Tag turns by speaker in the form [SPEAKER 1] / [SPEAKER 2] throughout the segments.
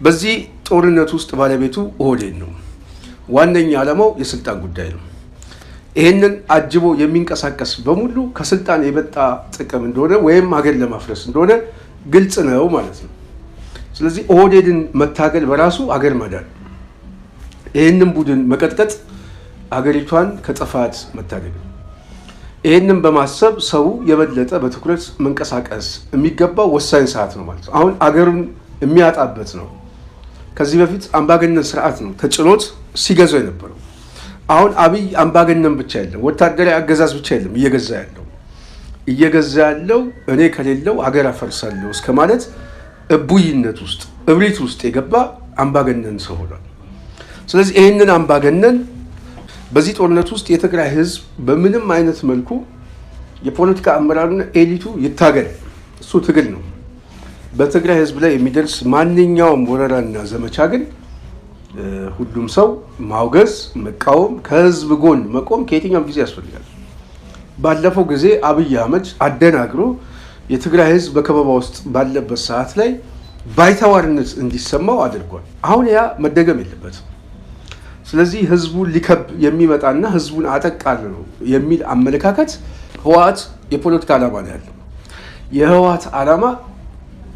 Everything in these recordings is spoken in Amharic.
[SPEAKER 1] በዚህ ጦርነት ውስጥ ባለቤቱ ኦህዴድ ነው። ዋነኛ ዓላማው የስልጣን ጉዳይ ነው። ይህንን አጅቦ የሚንቀሳቀስ በሙሉ ከስልጣን የመጣ ጥቅም እንደሆነ ወይም ሀገር ለማፍረስ እንደሆነ ግልጽ ነው ማለት ነው። ስለዚህ ኦህዴድን መታገል በራሱ ሀገር ማዳን፣ ይህንን ቡድን መቀጥቀጥ ሀገሪቷን ከጥፋት መታደግ ነው። ይህንን በማሰብ ሰው የበለጠ በትኩረት መንቀሳቀስ የሚገባው ወሳኝ ሰዓት ነው ማለት ነው። አሁን አገሩን የሚያጣበት ነው። ከዚህ በፊት አምባገነን ስርዓት ነው ተጭኖት ሲገዛው የነበረው። አሁን አብይ አምባገነን ብቻ የለም፣ ወታደራዊ አገዛዝ ብቻ የለም እየገዛ ያለው እኔ ከሌለው ሀገር አፈርሳለሁ እስከ ማለት እቡይነት ውስጥ እብሪት ውስጥ የገባ አምባገነን ሰው ሆኗል። ስለዚህ ይህንን አምባገነን በዚህ ጦርነት ውስጥ የትግራይ ህዝብ በምንም አይነት መልኩ የፖለቲካ አመራሩና ኤሊቱ ይታገል፣ እሱ ትግል ነው። በትግራይ ህዝብ ላይ የሚደርስ ማንኛውም ወረራና ዘመቻ ግን ሁሉም ሰው ማውገዝ፣ መቃወም፣ ከህዝብ ጎን መቆም ከየትኛውም ጊዜ ያስፈልጋል። ባለፈው ጊዜ አብይ አህመድ አደናግሮ የትግራይ ህዝብ በከበባ ውስጥ ባለበት ሰዓት ላይ ባይተዋርነት እንዲሰማው አድርጓል። አሁን ያ መደገም የለበትም። ስለዚህ ህዝቡን ሊከብ የሚመጣና ህዝቡን አጠቃለሁ የሚል አመለካከት ህወሓት የፖለቲካ ዓላማ ነው ያለው። የህወሓት ዓላማ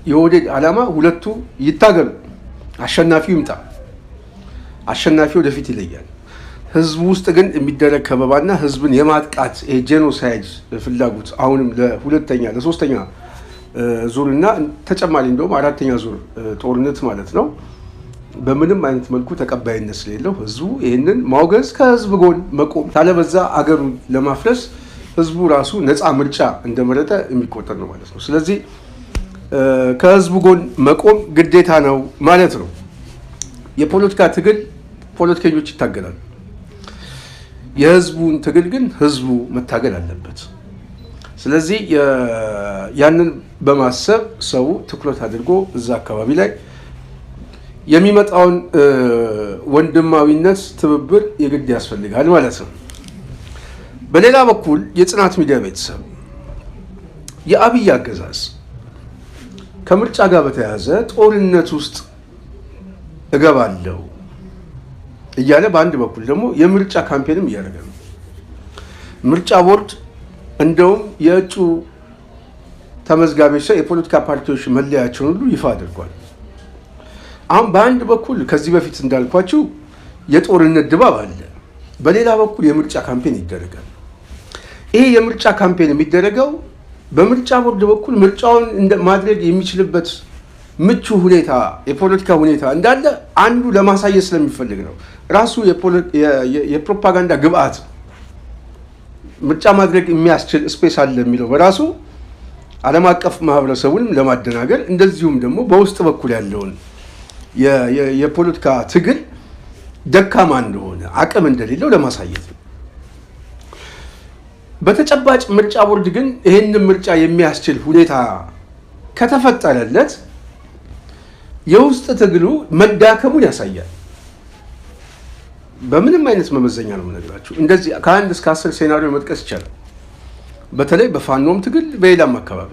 [SPEAKER 1] የኦህዴድ ዓላማ ሁለቱ ይታገሉ፣ አሸናፊው ይምጣ፣ አሸናፊው ወደፊት ይለያል። ህዝቡ ውስጥ ግን የሚደረግ ከበባና ህዝብን የማጥቃት ጄኖሳይድ ፍላጎት አሁንም ለሁለተኛ ለሶስተኛ ዙርና ተጨማሪ እንደውም አራተኛ ዙር ጦርነት ማለት ነው በምንም አይነት መልኩ ተቀባይነት ስለሌለው ህዝቡ ይህንን ማውገዝ፣ ከህዝብ ጎን መቆም፣ ታለበዛ አገሩን ለማፍረስ ህዝቡ ራሱ ነፃ ምርጫ እንደመረጠ የሚቆጠር ነው ማለት ነው። ስለዚህ ከህዝቡ ጎን መቆም ግዴታ ነው ማለት ነው። የፖለቲካ ትግል ፖለቲከኞች ይታገላሉ። የህዝቡን ትግል ግን ህዝቡ መታገል አለበት። ስለዚህ ያንን በማሰብ ሰው ትኩረት አድርጎ እዛ አካባቢ ላይ የሚመጣውን ወንድማዊነት ትብብር የግድ ያስፈልጋል ማለት ነው። በሌላ በኩል የጽናት ሚዲያ ቤተሰብ የአብይ አገዛዝ ከምርጫ ጋር በተያያዘ ጦርነት ውስጥ እገባለሁ እያለ በአንድ በኩል ደግሞ የምርጫ ካምፔንም እያደረገ ነው። ምርጫ ቦርድ እንደውም የእጩ ተመዝጋቢዎች የፖለቲካ ፓርቲዎች መለያቸውን ሁሉ ይፋ አድርጓል። አሁን በአንድ በኩል ከዚህ በፊት እንዳልኳችሁ የጦርነት ድባብ አለ፣ በሌላ በኩል የምርጫ ካምፔን ይደረጋል። ይሄ የምርጫ ካምፔን የሚደረገው በምርጫ ቦርድ በኩል ምርጫውን ማድረግ የሚችልበት ምቹ ሁኔታ የፖለቲካ ሁኔታ እንዳለ አንዱ ለማሳየት ስለሚፈልግ ነው። ራሱ የፕሮፓጋንዳ ግብአት ምርጫ ማድረግ የሚያስችል ስፔስ አለ የሚለው በራሱ ዓለም አቀፍ ማህበረሰቡንም ለማደናገር እንደዚሁም ደግሞ በውስጥ በኩል ያለውን የፖለቲካ ትግል ደካማ እንደሆነ አቅም እንደሌለው ለማሳየት ነው። በተጨባጭ ምርጫ ቦርድ ግን ይህንን ምርጫ የሚያስችል ሁኔታ ከተፈጠረለት የውስጥ ትግሉ መዳከሙን ያሳያል። በምንም አይነት መመዘኛ ነው የምነግራችሁ። እንደዚህ ከ1 እስከ 10 ሴናሪዮ መጥቀስ ይቻላል። በተለይ በፋኖም ትግል በሌላም አካባቢ።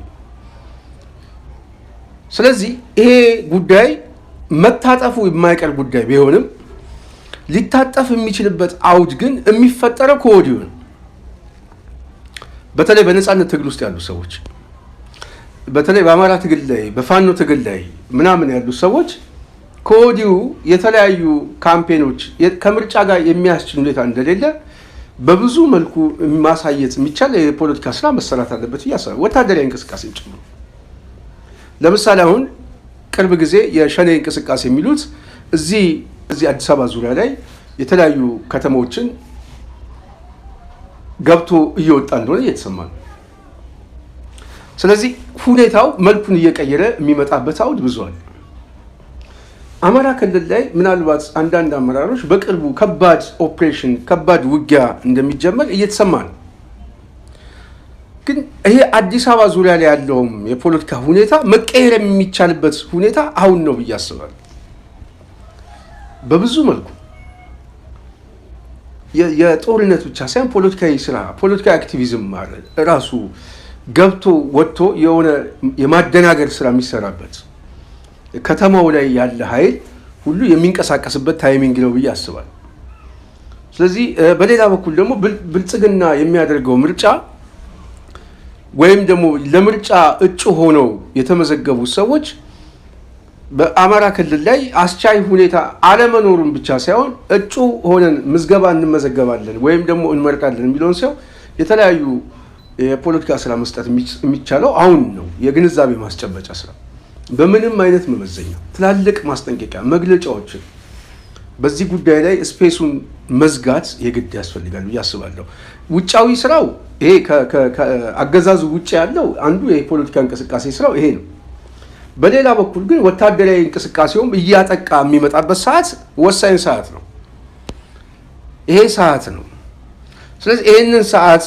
[SPEAKER 1] ስለዚህ ይሄ ጉዳይ መታጠፉ የማይቀር ጉዳይ ቢሆንም ሊታጠፍ የሚችልበት አውድ ግን የሚፈጠረው ከወዲሁ ነው። በተለይ በነፃነት ትግል ውስጥ ያሉ ሰዎች፣ በተለይ በአማራ ትግል ላይ በፋኖ ትግል ላይ ምናምን ያሉ ሰዎች ከወዲሁ የተለያዩ ካምፔኖች ከምርጫ ጋር የሚያስችል ሁኔታ እንደሌለ በብዙ መልኩ ማሳየት የሚቻል የፖለቲካ ስራ መሰራት አለበት እያሰራል። ወታደራዊ እንቅስቃሴ ጭምር ለምሳሌ አሁን ቅርብ ጊዜ የሸኔ እንቅስቃሴ የሚሉት እዚህ አዲስ አበባ ዙሪያ ላይ የተለያዩ ከተሞችን ገብቶ እየወጣ እንደሆነ እየተሰማ ነው። ስለዚህ ሁኔታው መልኩን እየቀየረ የሚመጣበት አውድ ብዙ አለ። አማራ ክልል ላይ ምናልባት አንዳንድ አመራሮች በቅርቡ ከባድ ኦፕሬሽን ከባድ ውጊያ እንደሚጀመር እየተሰማ ነው። ግን ይሄ አዲስ አበባ ዙሪያ ላይ ያለውም የፖለቲካ ሁኔታ መቀየር የሚቻልበት ሁኔታ አሁን ነው ብዬ አስባለሁ። በብዙ መልኩ የጦርነት ብቻ ሳይሆን ፖለቲካዊ ስራ ፖለቲካዊ አክቲቪዝም ማለት ራሱ ገብቶ ወጥቶ የሆነ የማደናገር ስራ የሚሰራበት ከተማው ላይ ያለ ኃይል ሁሉ የሚንቀሳቀስበት ታይሚንግ ነው ብዬ አስባለሁ። ስለዚህ በሌላ በኩል ደግሞ ብልጽግና የሚያደርገው ምርጫ ወይም ደግሞ ለምርጫ እጩ ሆነው የተመዘገቡ ሰዎች በአማራ ክልል ላይ አስቻይ ሁኔታ አለመኖሩን ብቻ ሳይሆን እጩ ሆነን ምዝገባ እንመዘገባለን ወይም ደግሞ እንመርጣለን የሚለውን ሰው የተለያዩ የፖለቲካ ስራ መስጠት የሚቻለው አሁን ነው። የግንዛቤ ማስጨበጫ ስራ በምንም አይነት መመዘኛ ትላልቅ ማስጠንቀቂያ መግለጫዎችን በዚህ ጉዳይ ላይ ስፔሱን መዝጋት የግድ ያስፈልጋል ብዬ አስባለሁ። ውጫዊ ስራው ይሄ ከአገዛዙ ውጭ ያለው አንዱ የፖለቲካ እንቅስቃሴ ስራው ይሄ ነው። በሌላ በኩል ግን ወታደራዊ እንቅስቃሴውም እያጠቃ የሚመጣበት ሰዓት ወሳኝ ሰዓት ነው። ይሄ ሰዓት ነው። ስለዚህ ይህንን ሰዓት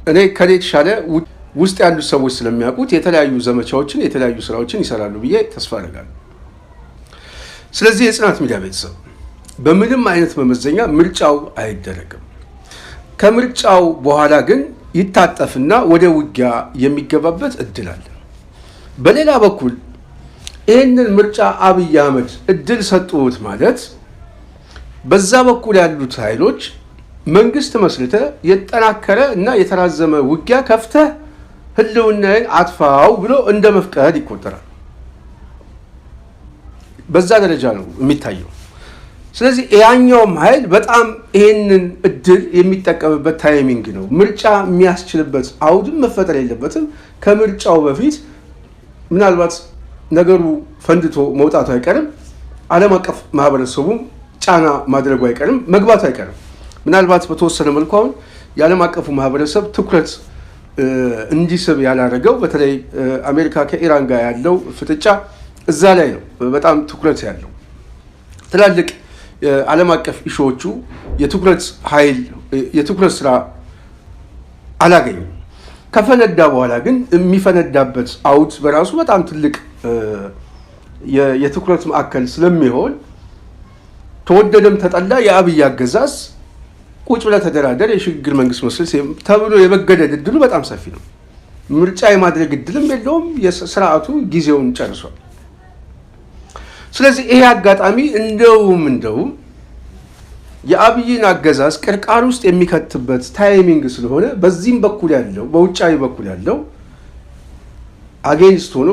[SPEAKER 1] እኔ ከኔ የተሻለ ውስጥ ያሉት ሰዎች ስለሚያውቁት የተለያዩ ዘመቻዎችን የተለያዩ ስራዎችን ይሰራሉ ብዬ ተስፋ አደርጋለሁ። ስለዚህ የጽናት ሚዲያ ቤተሰብ በምንም አይነት መመዘኛ ምርጫው አይደረግም። ከምርጫው በኋላ ግን ይታጠፍና ወደ ውጊያ የሚገባበት እድል አለ። በሌላ በኩል ይህንን ምርጫ አብይ አህመድ እድል ሰጡት ማለት በዛ በኩል ያሉት ኃይሎች መንግስት መስርተ የተጠናከረ እና የተራዘመ ውጊያ ከፍተህ ህልውናዬን አጥፋው ብሎ እንደ መፍቀድ ይቆጠራል። በዛ ደረጃ ነው የሚታየው። ስለዚህ ያኛውም ኃይል በጣም ይሄንን እድል የሚጠቀምበት ታይሚንግ ነው። ምርጫ የሚያስችልበት አውድም መፈጠር የለበትም። ከምርጫው በፊት ምናልባት ነገሩ ፈንድቶ መውጣቱ አይቀርም። ዓለም አቀፍ ማህበረሰቡም ጫና ማድረጉ አይቀርም፣ መግባቱ አይቀርም። ምናልባት በተወሰነ መልኩ አሁን የዓለም አቀፉ ማህበረሰብ ትኩረት እንዲስብ ያላረገው በተለይ አሜሪካ ከኢራን ጋር ያለው ፍጥጫ እዛ ላይ ነው በጣም ትኩረት ያለው። ትላልቅ ዓለም አቀፍ ኢሹዎቹ የትኩረት ኃይል የትኩረት ስራ አላገኙም። ከፈነዳ በኋላ ግን የሚፈነዳበት አውድ በራሱ በጣም ትልቅ የትኩረት ማዕከል ስለሚሆን ተወደደም ተጠላ የአብይ አገዛዝ ቁጭ ብለህ ተደራደር የሽግግር መንግስት መስል ተብሎ የመገደድ እድሉ በጣም ሰፊ ነው። ምርጫ የማድረግ እድልም የለውም። የስርዓቱ ጊዜውን ጨርሷል። ስለዚህ ይሄ አጋጣሚ እንደውም የአብይን አገዛዝ ቅርቃር ውስጥ የሚከትበት ታይሚንግ ስለሆነ በዚህም በኩል ያለው በውጫዊ በኩል ያለው አጌንስት ሆኖ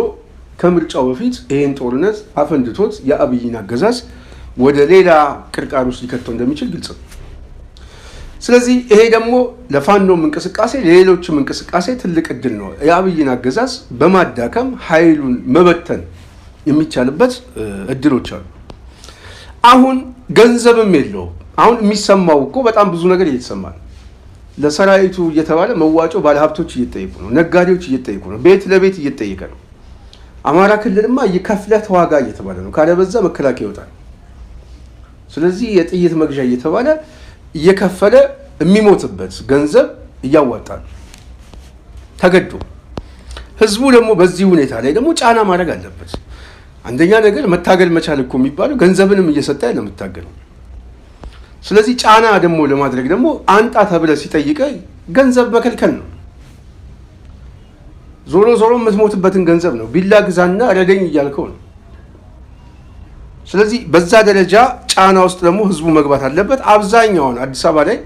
[SPEAKER 1] ከምርጫው በፊት ይሄን ጦርነት አፈንድቶት የአብይን አገዛዝ ወደ ሌላ ቅርቃር ውስጥ ሊከተው እንደሚችል ግልጽ ነው። ስለዚህ ይሄ ደግሞ ለፋኖም እንቅስቃሴ ለሌሎችም እንቅስቃሴ ትልቅ እድል ነው። የአብይን አገዛዝ በማዳከም ኃይሉን መበተን የሚቻልበት እድሎች አሉ። አሁን ገንዘብም የለውም። አሁን የሚሰማው እኮ በጣም ብዙ ነገር እየተሰማ ነው። ለሰራዊቱ እየተባለ መዋጮ ባለሀብቶች እየጠየቁ ነው፣ ነጋዴዎች እየጠየቁ ነው፣ ቤት ለቤት እየጠየቀ ነው። አማራ ክልልማ እየከፍለህ ተዋጋ እየተባለ ነው፣ ካለበዛ መከላከያ ይወጣል። ስለዚህ የጥይት መግዣ እየተባለ እየከፈለ የሚሞትበት ገንዘብ እያዋጣል ተገዶ። ህዝቡ ደግሞ በዚህ ሁኔታ ላይ ደግሞ ጫና ማድረግ አለበት። አንደኛ ነገር መታገል መቻል እኮ የሚባለው ገንዘብንም እየሰጠ ያለ መታገል። ስለዚህ ጫና ደግሞ ለማድረግ ደግሞ አንጣ ተብለ ሲጠይቀ ገንዘብ መከልከል ነው። ዞሮ የምትሞትበትን ገንዘብ ነው ቢላ ግዛና ረደኝ እያልከው ነው። ስለዚህ በዛ ደረጃ ጫና ውስጥ ደግሞ ህዝቡ መግባት አለበት። አብዛኛውን አዲስ አበባ ላይ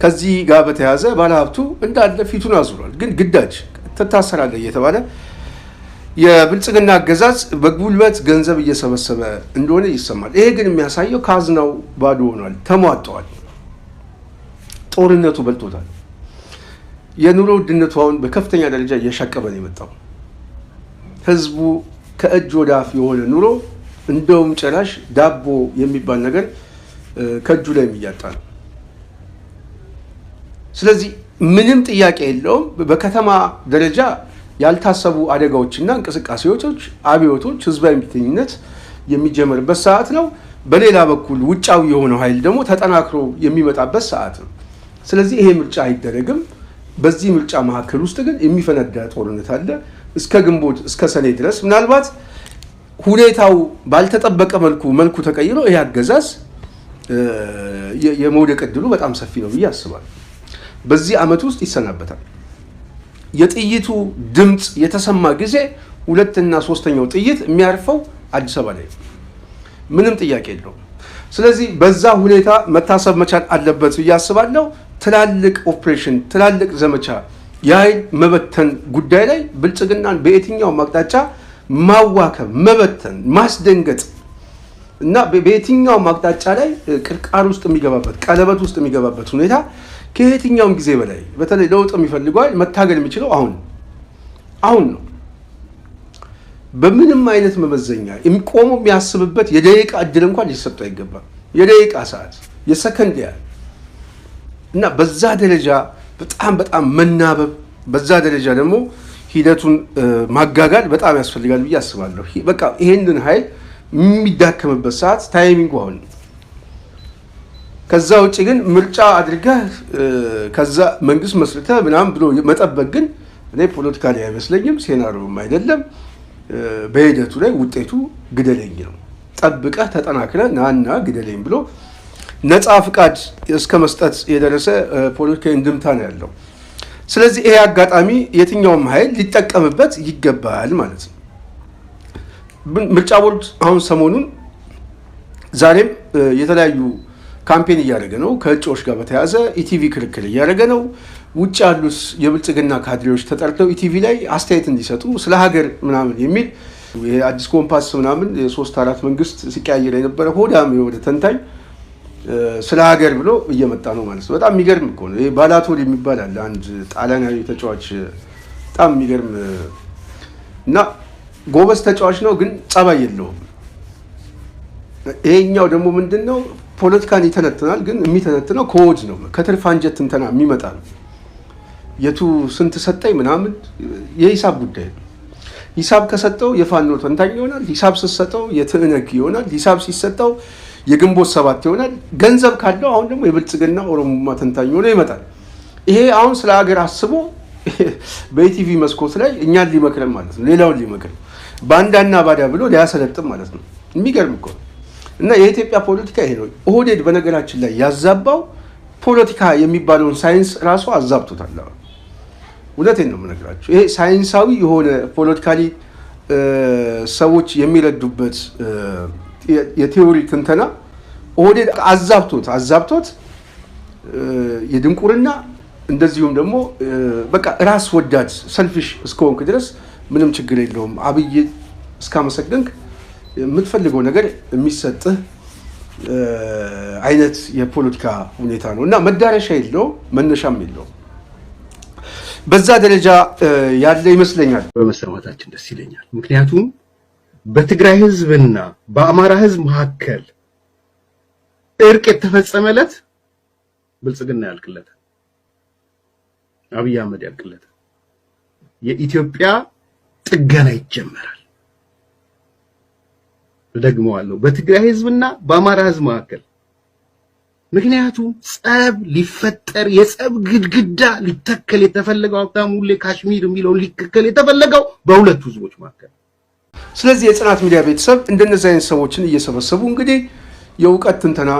[SPEAKER 1] ከዚህ ጋር በተያያዘ ባለሀብቱ እንዳለ ፊቱን አዙሯል። ግን ግዳጅ ትታሰራለህ እየተባለ የብልጽግና አገዛዝ በጉልበት ገንዘብ እየሰበሰበ እንደሆነ ይሰማል። ይሄ ግን የሚያሳየው ካዝናው ባዶ ሆኗል፣ ተሟጠዋል። ጦርነቱ በልጦታል። የኑሮ ውድነቱ አሁን በከፍተኛ ደረጃ እየሻቀበ ነው የመጣው። ህዝቡ ከእጅ ወደ አፍ የሆነ ኑሮ እንደውም ጭራሽ ዳቦ የሚባል ነገር ከእጁ ላይ የሚያጣ ነው። ስለዚህ ምንም ጥያቄ የለውም በከተማ ደረጃ ያልታሰቡ አደጋዎችና እንቅስቃሴዎች፣ አብዮቶች፣ ህዝባዊ እምቢተኝነት የሚጀመርበት ሰዓት ነው። በሌላ በኩል ውጫዊ የሆነው ኃይል ደግሞ ተጠናክሮ የሚመጣበት ሰዓት ነው። ስለዚህ ይሄ ምርጫ አይደረግም። በዚህ ምርጫ መካከል ውስጥ ግን የሚፈነዳ ጦርነት አለ እስከ ግንቦት እስከ ሰኔ ድረስ። ምናልባት ሁኔታው ባልተጠበቀ መልኩ ተቀይሮ ይሄ አገዛዝ የመውደቅ ዕድሉ በጣም ሰፊ ነው ብዬ አስባለሁ። በዚህ ዓመት ውስጥ ይሰናበታል። የጥይቱ ድምፅ የተሰማ ጊዜ ሁለተኛ ሶስተኛው ጥይት የሚያርፈው አዲስ አበባ ላይ ምንም ጥያቄ የለውም። ስለዚህ በዛ ሁኔታ መታሰብ መቻል አለበት ብዬ አስባለሁ። ትላልቅ ኦፕሬሽን ትላልቅ ዘመቻ የኃይል መበተን ጉዳይ ላይ ብልጽግናን በየትኛው አቅጣጫ ማዋከብ መበተን ማስደንገጥ እና በየትኛው አቅጣጫ ላይ ቅርቃር ውስጥ የሚገባበት ቀለበት ውስጥ የሚገባበት ሁኔታ ከየትኛውም ጊዜ በላይ በተለይ ለውጥ የሚፈልገው መታገል የሚችለው አሁን ነው። በምንም አይነት መመዘኛ ቆሞ የሚያስብበት የደቂቃ እድል እንኳን ሊሰጠው አይገባም። የደቂቃ ሰዓት የሰከንድ ያህል እና በዛ ደረጃ በጣም መናበብ በዛ ደረጃ ደግሞ ሂደቱን ማጋጋል በጣም ያስፈልጋል ብዬ አስባለሁ። በቃ ይሄንን ኃይል የሚዳከምበት ሰዓት ታይሚንግ አሁን። ከዛ ውጪ ግን ምርጫ አድርገህ ከዛ መንግስት መስርተህ ምናምን ብሎ መጠበቅ ግን እኔ ፖለቲካ ላይ አይመስለኝም፣ ሴናሪዮም አይደለም። በሂደቱ ላይ ውጤቱ ግደለኝ ነው። ጠብቀህ ተጠናክረህ ናና ግደለኝ ብሎ ነፃ ፍቃድ እስከ መስጠት የደረሰ ፖለቲካዊ እንድምታ ነው ያለው። ስለዚህ ይሄ አጋጣሚ የትኛውም ኃይል ሊጠቀምበት ይገባል ማለት ነው። ምርጫ ቦርድ አሁን ሰሞኑን ዛሬም የተለያዩ ካምፔን እያደረገ ነው። ከእጩዎች ጋር በተያያዘ ኢቲቪ ክርክር እያደረገ ነው። ውጭ ያሉት የብልጽግና ካድሬዎች ተጠርተው ኢቲቪ ላይ አስተያየት እንዲሰጡ ስለ ሀገር ምናምን የሚል የአዲስ ኮምፓስ ምናምን የ3-4 መንግስት ሲቀያየር የነበረ ሆዳም የወደ ተንታኝ ስለ ሀገር ብሎ እየመጣ ነው ማለት ነው። በጣም የሚገርም እኮ ነው። ይሄ ባላቶል የሚባል አለ አንድ ጣሊያናዊ ተጫዋች በጣም የሚገርም እና ጎበዝ ተጫዋች ነው፣ ግን ጸባይ የለውም። ይሄኛው ደግሞ ምንድነው ፖለቲካን ይተነትናል፣ ግን የሚተነትነው ከወድ ነው ከትርፍ አንጀት ትንተና የሚመጣ ነው። የቱ ስንት ሰጠኝ ምናምን የሂሳብ ጉዳይ ነው። ሂሳብ ከሰጠው የፋኖ ተንታኝ ይሆናል፣ ሂሳብ ሲሰጠው የትዕነግ ይሆናል፣ ሂሳብ ሲሰጠው የግንቦት ሰባት ይሆናል። ገንዘብ ካለው አሁን ደግሞ የብልጽግና ኦሮሞማ ተንታኝ ሆኖ ይመጣል። ይሄ አሁን ስለ ሀገር አስቦ በኢቲቪ መስኮት ላይ እኛን ሊመክረን ማለት ነው፣ ሌላውን ሊመክረን ባንዳና ባዳ ብሎ ሊያሰለጥም ማለት ነው። የሚገርም እኮ እና የኢትዮጵያ ፖለቲካ ይሄ ነው። ኦህዴድ በነገራችን ላይ ያዛባው ፖለቲካ የሚባለውን ሳይንስ ራሱ አዛብቶታል። እውነቴን ነው የምነግራቸው። ይሄ ሳይንሳዊ የሆነ ፖለቲካሊ ሰዎች የሚረዱበት የቴዎሪ ትንተና ኦህዴድ አዛብቶት የድንቁርና እንደዚሁም ደግሞ በቃ ራስ ወዳድ ሰልፊሽ እስከሆንክ ድረስ ምንም ችግር የለውም አብይ እስካመሰግንክ የምትፈልገው ነገር የሚሰጥህ አይነት የፖለቲካ ሁኔታ ነው እና መዳረሻ የለው መነሻም የለው። በዛ ደረጃ ያለ ይመስለኛል።
[SPEAKER 2] በመሰማታችን ደስ ይለኛል። ምክንያቱም በትግራይ ህዝብና በአማራ ህዝብ መካከል እርቅ የተፈጸመለት ብልጽግና ያልቅለታል፣ አብይ አህመድ ያልቅለታል። የኢትዮጵያ ጥገና ይጀመራል። ደግመዋለሁ፣ በትግራይ ህዝብና በአማራ ህዝብ መካከል። ምክንያቱም ጸብ ሊፈጠር የጸብ ግድግዳ ሊተከል የተፈለገው ሀብታሙ ሁሌ ካሽሚር የሚለውን ሊተከል የተፈለገው በሁለቱ ህዝቦች መካከል።
[SPEAKER 1] ስለዚህ የጽናት ሚዲያ ቤተሰብ እንደነዚህ አይነት ሰዎችን እየሰበሰቡ እንግዲህ የእውቀት ትንተና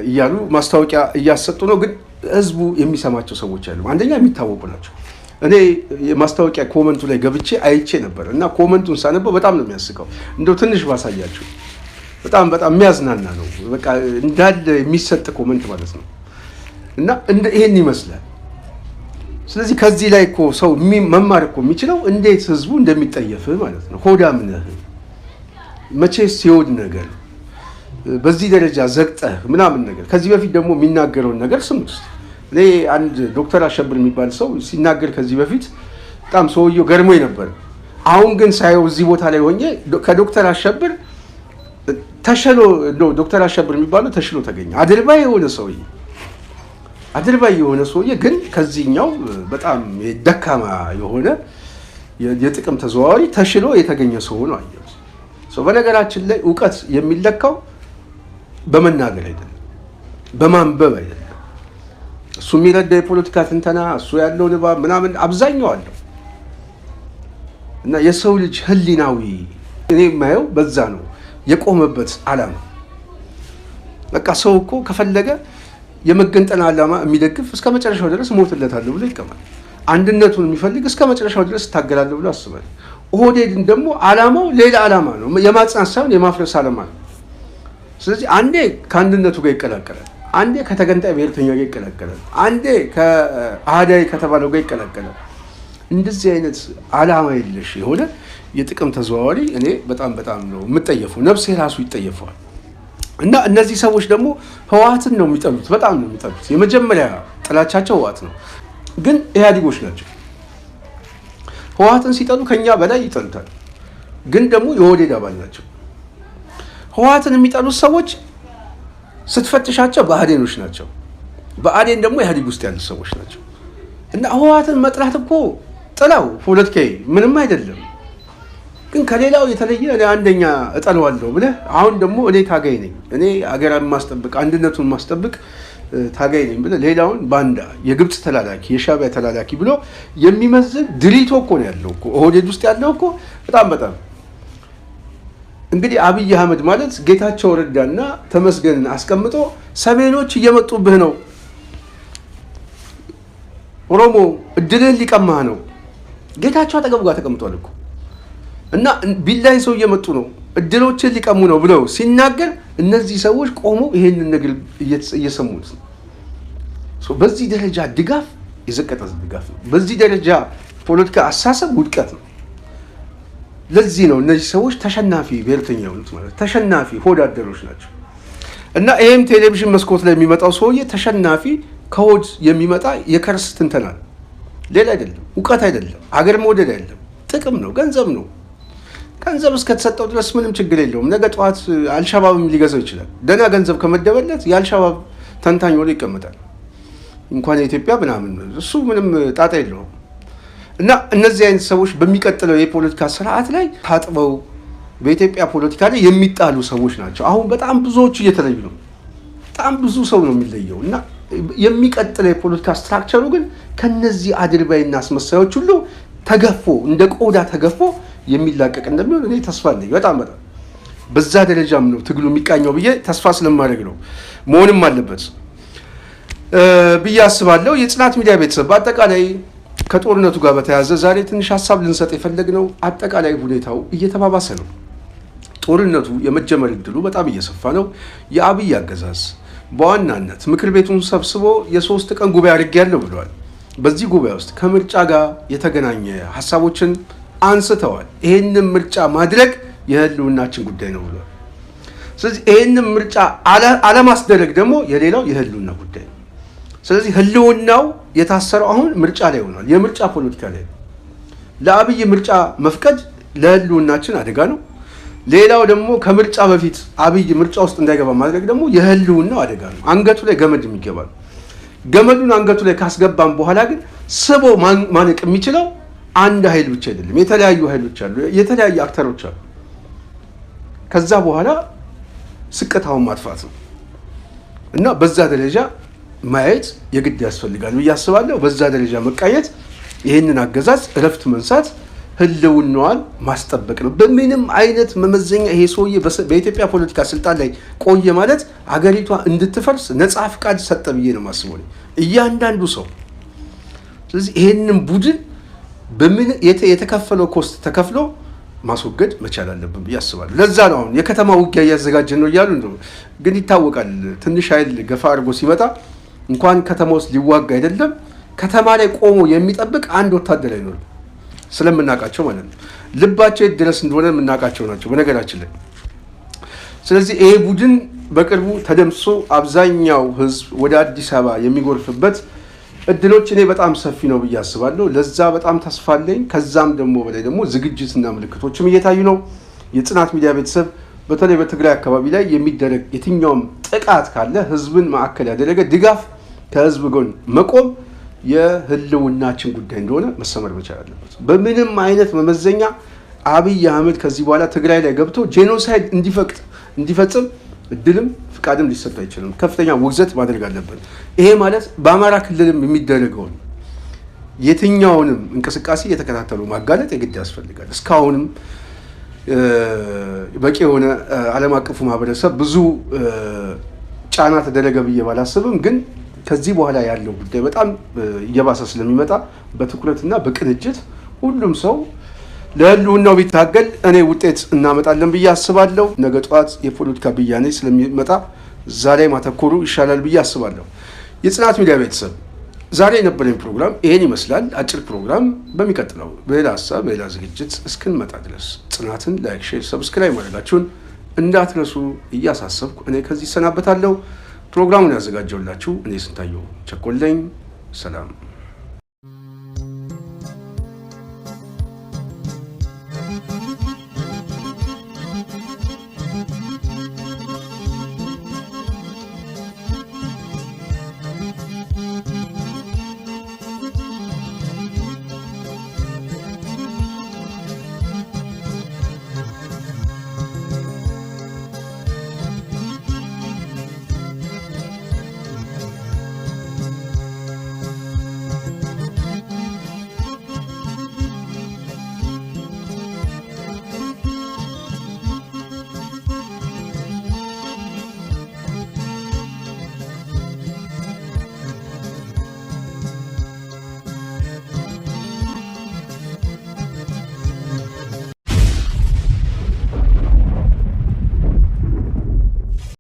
[SPEAKER 1] እያሉ ማስታወቂያ እያሰጡ ነው። ግን ህዝቡ የሚሰማቸው ሰዎች አሉ። አንደኛ የሚታወቁ ናቸው። እኔ የማስታወቂያ ኮመንቱ ላይ ገብቼ አይቼ ነበር እና ኮመንቱን ሳነበው በጣም ነው የሚያስቀው። እንደው ትንሽ ባሳያችሁ በጣም የሚያዝናና ነው። በቃ እንዳለ የሚሰጥ ኮመንት ማለት ነው እና ይሄን ይመስላል። ስለዚህ ከዚህ ላይ እኮ ሰው መማር እኮ የሚችለው እንዴት ህዝቡ እንደሚጠየፍ ማለት ነው። ሆዳም ነህ መቼስ ሲወድ ነገር በዚህ ደረጃ ዘግጠህ ምናምን ነገር ከዚህ በፊት ደግሞ የሚናገረውን ነገር ስሙት። እኔ አንድ ዶክተር አሸብር የሚባል ሰው ሲናገር ከዚህ በፊት በጣም ሰውየው ገርሞኝ ነበር። አሁን ግን ሳየው እዚህ ቦታ ላይ ሆኜ ከዶክተር አሸብር ተሽሎ ዶክተር አሸብር የሚባለው ተሽሎ ተገኘ። አድርባይ የሆነ ሰውዬ ግን ከዚህኛው በጣም ደካማ የሆነ የጥቅም ተዘዋዋሪ ተሽሎ የተገኘ ሰው ነው አየሁት። በነገራችን ላይ እውቀት የሚለካው በመናገር አይደለም፣ በማንበብ አይደለም። እሱ የሚረዳ የፖለቲካ ትንተና እሱ ያለው ንባብ ምናምን አብዛኛው አለው እና የሰው ልጅ ህሊናዊ እኔ የማየው በዛ ነው የቆመበት ዓላማ። በቃ ሰው እኮ ከፈለገ የመገንጠል ዓላማ የሚደግፍ እስከ መጨረሻው ድረስ ሞትለታለሁ ብሎ ይቀማል። አንድነቱን የሚፈልግ እስከ መጨረሻው ድረስ ታገላለሁ ብሎ አስባል። ኦህዴድን ደግሞ ዓላማው ሌላ ዓላማ ነው፣ የማጽናት ሳይሆን የማፍረስ ዓላማ ነው። ስለዚህ አንዴ ከአንድነቱ ጋር ይቀላቀላል፣ አንዴ ከተገንጣይ ብሔርተኛ ጋር ይቀላቀላል፣ አንዴ ከአህዳዊ ከተባለው ጋር ይቀላቀላል። እንደዚህ አይነት ዓላማ የለሽ የሆነ የጥቅም ተዘዋዋሪ እኔ በጣም ነው የምጠየፈው፣ ነፍሴ ራሱ ይጠየፈዋል። እና እነዚህ ሰዎች ደግሞ ህወሓትን ነው የሚጠሉት፣ በጣም ነው የሚጠሉት። የመጀመሪያ ጥላቻቸው ህወሓት ነው። ግን ኢህአዴጎች ናቸው። ህወሓትን ሲጠሉ ከኛ በላይ ይጠሉታል። ግን ደግሞ የኦህዴድ አባል ናቸው። ህወሓትን የሚጠሉት ሰዎች ስትፈትሻቸው ብአዴኖች ናቸው። ብአዴን ደግሞ ኢህአዴግ ውስጥ ያሉ ሰዎች ናቸው። እና ህወሓትን መጥላት እኮ ጥላው ፖለቲካዊ ምንም አይደለም። ግን ከሌላው የተለየ እኔ አንደኛ እጠለዋለሁ ብለህ አሁን ደግሞ እኔ ታጋይ ነኝ፣ እኔ አገራን ማስጠብቅ አንድነቱን ማስጠብቅ ታጋይ ነኝ ብለህ ሌላውን ባንዳ፣ የግብፅ ተላላኪ፣ የሻዕቢያ ተላላኪ ብሎ የሚመዝን ድሪቶ እኮ ነው ያለው እኮ ኦህዴድ ውስጥ ያለው እኮ በጣም እንግዲህ አብይ አህመድ ማለት ጌታቸው ረዳና ተመስገንን አስቀምጦ ሰሜኖች እየመጡብህ ነው፣ ኦሮሞ እድልህን ሊቀማህ ነው። ጌታቸው አጠገቡ ጋር ተቀምጧል እኮ እና ቢላይ ሰው እየመጡ ነው እድሎችን ሊቀሙ ነው ብለው ሲናገር እነዚህ ሰዎች ቆሞ ይሄንን ነገር እየሰሙት ነው። በዚህ ደረጃ ድጋፍ የዘቀጠ ድጋፍ ነው። በዚህ ደረጃ ፖለቲካ አሳሰብ ውድቀት ነው። ለዚህ ነው እነዚህ ሰዎች ተሸናፊ ብሔርተኛ የሆኑት ማለት ተሸናፊ ሆዳደሮች ናቸው። እና ይሄም ቴሌቪዥን መስኮት ላይ የሚመጣው ሰውዬ ተሸናፊ ከሆድ የሚመጣ የከርስ ትንተናል፣ ሌላ አይደለም፣ እውቀት አይደለም፣ አገር መውደድ አይደለም፣ ጥቅም ነው፣ ገንዘብ ነው። ገንዘብ እስከተሰጠው ድረስ ምንም ችግር የለውም። ነገ ጠዋት አልሸባብም ሊገዛው ይችላል። ደህና ገንዘብ ከመደበለት የአልሸባብ ተንታኝ ሆኖ ይቀመጣል። እንኳን የኢትዮጵያ ምናምን እሱ ምንም ጣጣ የለውም። እና እነዚህ አይነት ሰዎች በሚቀጥለው የፖለቲካ ስርዓት ላይ ታጥበው በኢትዮጵያ ፖለቲካ ላይ የሚጣሉ ሰዎች ናቸው። አሁን በጣም ብዙዎቹ እየተለዩ ነው። በጣም ብዙ ሰው ነው የሚለየው። እና የሚቀጥለው የፖለቲካ ስትራክቸሩ ግን ከነዚህ አድርባይና አስመሳዮች ሁሉ ተገፎ እንደ ቆዳ ተገፎ የሚላቀቅ እንደሚሆን እኔ ተስፋ አለኝ። በጣም በዛ ደረጃም ነው ትግሉ የሚቃኘው ብዬ ተስፋ ስለማድረግ ነው። መሆንም አለበት ብዬ አስባለሁ። የጽናት ሚዲያ ቤተሰብ በአጠቃላይ ከጦርነቱ ጋር በተያያዘ ዛሬ ትንሽ ሀሳብ ልንሰጥ የፈለግነው አጠቃላይ ሁኔታው እየተባባሰ ነው። ጦርነቱ የመጀመር እድሉ በጣም እየሰፋ ነው። የአብይ አገዛዝ በዋናነት ምክር ቤቱን ሰብስቦ የ3 ቀን ጉባኤ አድርጌያለሁ ብለዋል። በዚህ ጉባኤ ውስጥ ከምርጫ ጋር የተገናኘ ሀሳቦችን አንስተዋል። ይህንን ምርጫ ማድረግ የህልውናችን ጉዳይ ነው ብለዋል። ስለዚህ ይህንን ምርጫ አለማስደረግ ደግሞ የሌላው የህልውና ጉዳይ ነው። ስለዚህ ህልውናው የታሰረው አሁን ምርጫ ላይ ሆኗል። የምርጫ ፖለቲካ ላይ ነው። ለአብይ ምርጫ መፍቀድ ለህልውናችን አደጋ ነው። ሌላው ደግሞ ከምርጫ በፊት አብይ ምርጫ ውስጥ እንዳይገባ ማድረግ ደግሞ የህልውናው አደጋ ነው። አንገቱ ላይ ገመድ የሚገባ ነው። ገመዱን አንገቱ ላይ ካስገባን በኋላ ግን ስቦ ማነቅ የሚችለው አንድ ኃይል ብቻ አይደለም፣ የተለያዩ ኃይሎች አሉ፣ የተለያዩ አክተሮች አሉ። ከዛ በኋላ ስቅታውን ማጥፋት ነው እና በዛ ደረጃ ማየት የግድ ያስፈልጋል ብዬ አስባለሁ። በዛ ደረጃ መቃየት፣ ይህንን አገዛዝ እረፍት መንሳት፣ ህልውናዋን ማስጠበቅ ነው። በምንም አይነት መመዘኛ ይሄ ሰውዬ በኢትዮጵያ ፖለቲካ ስልጣን ላይ ቆየ ማለት አገሪቷ እንድትፈርስ ነፃ ፍቃድ ሰጠ ብዬ ነው የማስበው እያንዳንዱ ሰው። ስለዚህ ይህንን ቡድን በምን የተከፈለው ኮስት ተከፍሎ ማስወገድ መቻል አለብን ብዬ አስባለሁ። ለዛ ነው አሁን የከተማ ውጊያ እያዘጋጀን ነው እያሉ ነው። ግን ይታወቃል፣ ትንሽ ኃይል ገፋ አድርጎ ሲመጣ እንኳን ከተማ ውስጥ ሊዋጋ አይደለም ከተማ ላይ ቆሞ የሚጠብቅ አንድ ወታደር አይኖርም። ስለምናውቃቸው ማለት ነው። ልባቸው የት ድረስ እንደሆነ የምናውቃቸው ናቸው በነገራችን ላይ። ስለዚህ ይሄ ቡድን በቅርቡ ተደምሶ አብዛኛው ህዝብ ወደ አዲስ አበባ የሚጎርፍበት እድሎች እኔ በጣም ሰፊ ነው ብዬ አስባለሁ። ለዛ በጣም ተስፋ አለኝ። ከዛም ደግሞ በላይ ደግሞ ዝግጅትና ምልክቶችም እየታዩ ነው። የጽናት ሚዲያ ቤተሰብ በተለይ በትግራይ አካባቢ ላይ የሚደረግ የትኛውም ጥቃት ካለ ህዝብን ማዕከል ያደረገ ድጋፍ፣ ከህዝብ ጎን መቆም የህልውናችን ጉዳይ እንደሆነ መሰመር መቻል አለበት። በምንም አይነት መመዘኛ አብይ አህመድ ከዚህ በኋላ ትግራይ ላይ ገብቶ ጄኖሳይድ እንዲፈጽም እድልም ፍቃድም ሊሰጥ አይችልም። ከፍተኛ ውግዘት ማድረግ አለበት። ይሄ ማለት በአማራ ክልልም የሚደረገውን የትኛውንም እንቅስቃሴ የተከታተሉ ማጋለጥ የግድ ያስፈልጋል። እስካሁንም በቂ የሆነ ዓለም አቀፉ ማህበረሰብ ብዙ ጫና ተደረገ ብዬ ባላስብም ግን ከዚህ በኋላ ያለው ጉዳይ በጣም እየባሰ ስለሚመጣ በትኩረትና በቅንጅት ሁሉም ሰው ለህልውናው ቢታገል እኔ ውጤት እናመጣለን ብዬ አስባለሁ። ነገ ጠዋት የፖለቲካ ብያኔ ስለሚመጣ እዛ ላይ ማተኮሩ ይሻላል ብዬ አስባለሁ። የጽናት ሚዲያ ቤተሰብ ዛሬ የነበረኝ ፕሮግራም ይሄን ይመስላል። አጭር ፕሮግራም። በሚቀጥለው በሌላ ሀሳብ በሌላ ዝግጅት እስክንመጣ ድረስ ጽናትን ላይክ፣ ሼር፣ ሰብስክራይብ ማድረጋችሁን እንዳትረሱ እያሳሰብኩ እኔ ከዚህ ሰናበታለሁ። ፕሮግራሙን ያዘጋጀውላችሁ እኔ ስንታየው ቸኮለኝ። ሰላም።